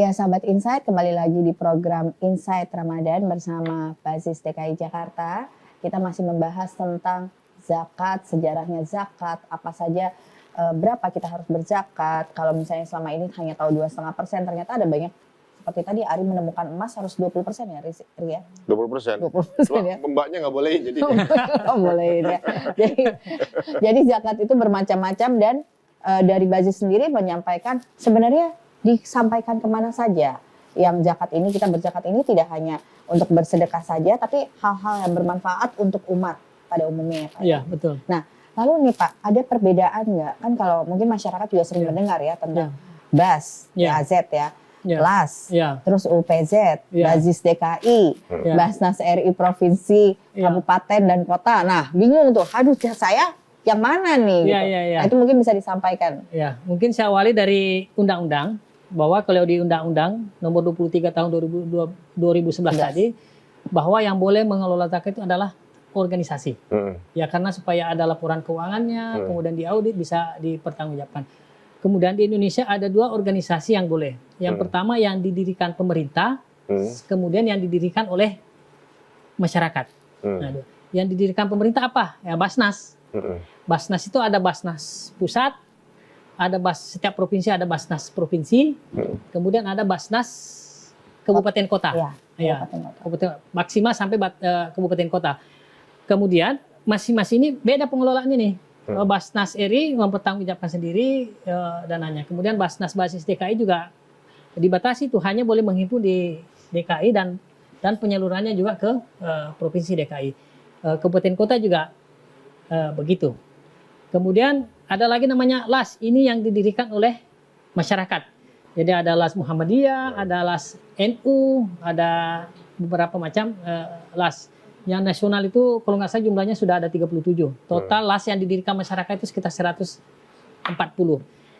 Ya, sahabat Insight, kembali lagi di program Insight Ramadan bersama Basis DKI Jakarta. Kita masih membahas tentang zakat, sejarahnya zakat, apa saja, berapa kita harus berzakat. Kalau misalnya selama ini hanya tahu 2,5%, ternyata ada banyak, seperti tadi Ari menemukan emas harus 20% ya, Ri ya? 20%? 20% ya? Mbaknya nggak boleh jadi. Nggak bolehin ya. Jadi zakat itu bermacam-macam dan dari Basis sendiri menyampaikan sebenarnya disampaikan kemana saja. Yang zakat ini, kita berzakat ini tidak hanya untuk bersedekah saja, tapi hal-hal yang bermanfaat untuk umat pada umumnya ya Pak. Iya, betul. Nah, lalu nih Pak, ada perbedaan nggak? Kan kalau mungkin masyarakat juga sering mendengar ya tentang BAS, BAZ ya, LAS, terus UPZ, Basis DKI, Basnas RI Provinsi, Kabupaten dan Kota. Nah, bingung tuh, aduh saya yang mana nih? Gitu. Nah, itu mungkin bisa disampaikan. Ya, mungkin saya awali dari undang-undang, bahwa kalau di Undang-Undang nomor 23 tahun 2011 tadi, bahwa yang boleh mengelola zakat itu adalah organisasi. Ya, karena supaya ada laporan keuangannya, kemudian diaudit, bisa dipertanggungjawabkan. Kemudian di Indonesia ada 2 organisasi yang boleh. Yang pertama yang didirikan pemerintah, kemudian yang didirikan oleh masyarakat. Nah, yang didirikan pemerintah apa? Ya, Basnas. Basnas itu ada Basnas pusat, ada setiap provinsi ada Basnas provinsi, kemudian ada Basnas kabupaten kota. Ya, kabupaten maksimal sampai kabupaten kota. Kemudian masing-masing ini beda pengelolaannya nih. Basnas RI mempertanggungjawabkan sendiri dananya. Kemudian Basnas Basis DKI juga dibatasi tuh, hanya boleh menghimpun di DKI dan penyalurannya juga ke provinsi DKI. Kabupaten kota juga begitu. Kemudian ada lagi namanya LAS, ini yang didirikan oleh masyarakat. Jadi ada LAS Muhammadiyah, ada LAS NU, ada beberapa macam LAS. Yang nasional itu kalau nggak salah jumlahnya sudah ada 37. Total LAS yang didirikan masyarakat itu sekitar 140.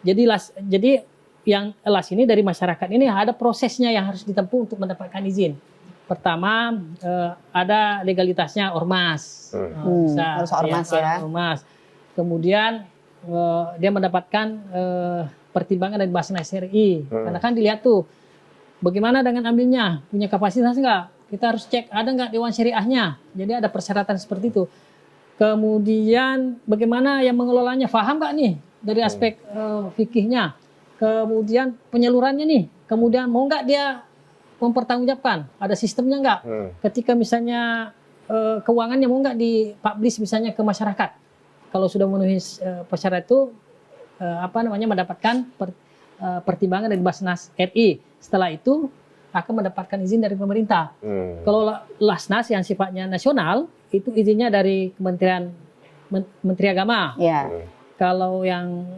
Jadi yang LAS ini dari masyarakat ini ada prosesnya yang harus ditempuh untuk mendapatkan izin. Pertama ada legalitasnya ormas. Harus ormas ya. Ormas. Kemudian dia mendapatkan pertimbangan dari Basnas RI. Karena kan dilihat tuh bagaimana dengan ambilnya, punya kapasitas nggak? Kita harus cek ada nggak dewan syariahnya. Jadi ada persyaratan seperti itu. Kemudian bagaimana yang mengelolanya, paham nggak nih dari aspek fikihnya. Kemudian penyalurannya nih. Kemudian mau nggak dia mempertanggungjawabkan, ada sistemnya nggak? Ketika misalnya keuangannya mau nggak dipublish misalnya ke masyarakat. Kalau sudah memenuhi persyarat itu mendapatkan pertimbangan dari Basnas RI. Setelah itu akan mendapatkan izin dari pemerintah. Kalau Lasnas yang sifatnya nasional itu izinnya dari Menteri Agama. Kalau yang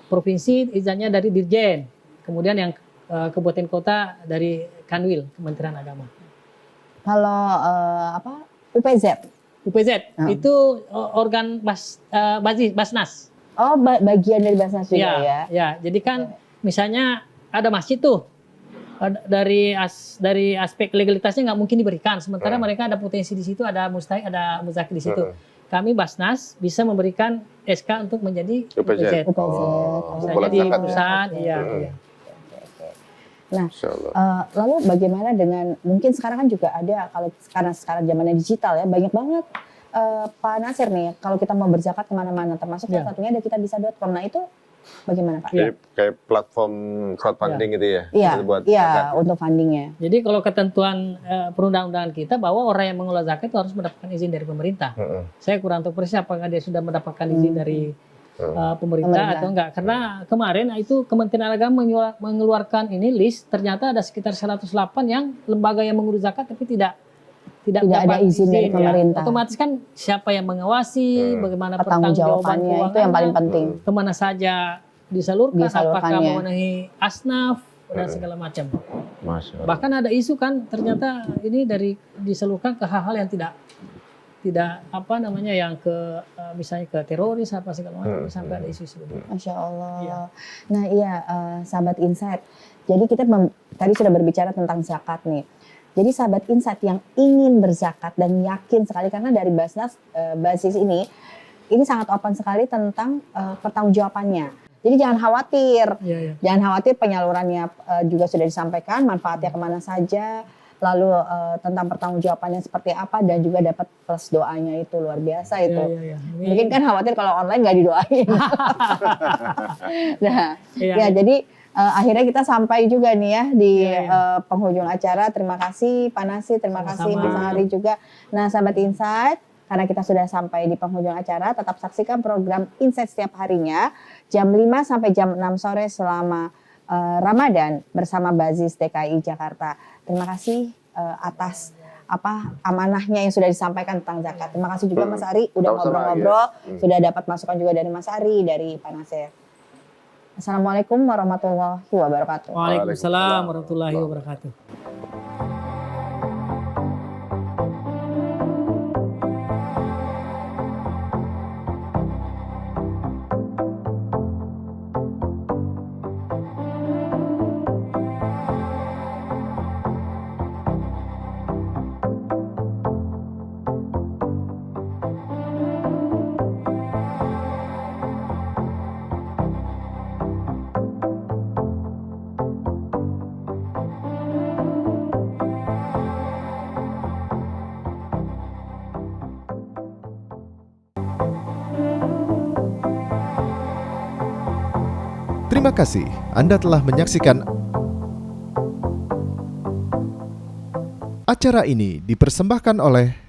provinsi izinnya dari Dirjen. Kemudian yang kabupaten kota dari Kanwil, Kementerian Agama. Kalau UPZ itu organ Basnas. Oh, bagian dari Basnas juga ya? Ya, jadi kan misalnya ada masjid tuh, dari aspek legalitasnya nggak mungkin diberikan. Sementara mereka ada potensi di situ, ada mustahik, ada muzaki di situ. Kami Basnas bisa memberikan SK untuk menjadi UPZ. Misalnya di perusahaan, Nah, lalu bagaimana dengan, mungkin sekarang kan juga ada, karena sekarang zamannya digital ya, banyak banget Pak Nasir nih, kalau kita mau berzakat kemana-mana, termasuk salah satunya ada kitabisa.com. Nah itu bagaimana Pak? Kayak platform crowdfunding gitu ya? Iya, untuk fundingnya. Jadi kalau ketentuan perundang-undangan kita bahwa orang yang mengelola zakat itu harus mendapatkan izin dari pemerintah. Saya kurang tahu persis apakah dia sudah mendapatkan izin dari pemerintah atau enggak. Karena kemarin itu Kementerian Agama mengeluarkan ini list, ternyata ada sekitar 108 yang lembaga yang mengurus zakat tapi tidak ada izin dari pemerintah. Otomatis kan siapa yang mengawasi, bagaimana pertanggungjawabannya, itu yang paling penting. Kemana saja disalurkan apakah memenuhi asnaf dan segala macam. Bahkan ada isu kan ternyata ini disalurkan ke hal-hal yang tidak yang ke misalnya ke teroris apa segala macam, sampai ada isu seperti itu. Masya Allah. Nah sahabat Insight, jadi kita tadi sudah berbicara tentang zakat nih. Jadi sahabat Insight yang ingin berzakat dan yakin sekali, karena dari Basnas Basis ini sangat open sekali tentang pertanggungjawabannya. Jadi jangan khawatir. Iya, iya. Jangan khawatir, penyalurannya juga sudah disampaikan, manfaatnya kemana saja, lalu tentang pertanggungjawabannya seperti apa, dan juga dapat plus doanya itu luar biasa itu. Iya, iya, iya. Mungkin kan khawatir kalau online nggak didoain. Nah, Iya. ya jadi akhirnya kita sampai juga nih ya di Iya, iya. penghujung acara. Terima kasih Pak Nasi, terima kasih Sama-sama. Mas Ari juga. Nah, sahabat Insight, karena kita sudah sampai di penghujung acara, tetap saksikan program Insight setiap harinya jam 5 sampai jam 6 sore selama Ramadan bersama Bazis DKI Jakarta. Terima kasih atas amanahnya yang sudah disampaikan tentang zakat. Terima kasih juga Mas Ari udah Sama-sama, ngobrol-ngobrol, ya. sudah dapat masukan juga dari Mas Ari, dari Pak Nasir. Assalamualaikum warahmatullahi wabarakatuh. Waalaikumsalam warahmatullahi wabarakatuh. Terima kasih Anda telah menyaksikan acara ini dipersembahkan oleh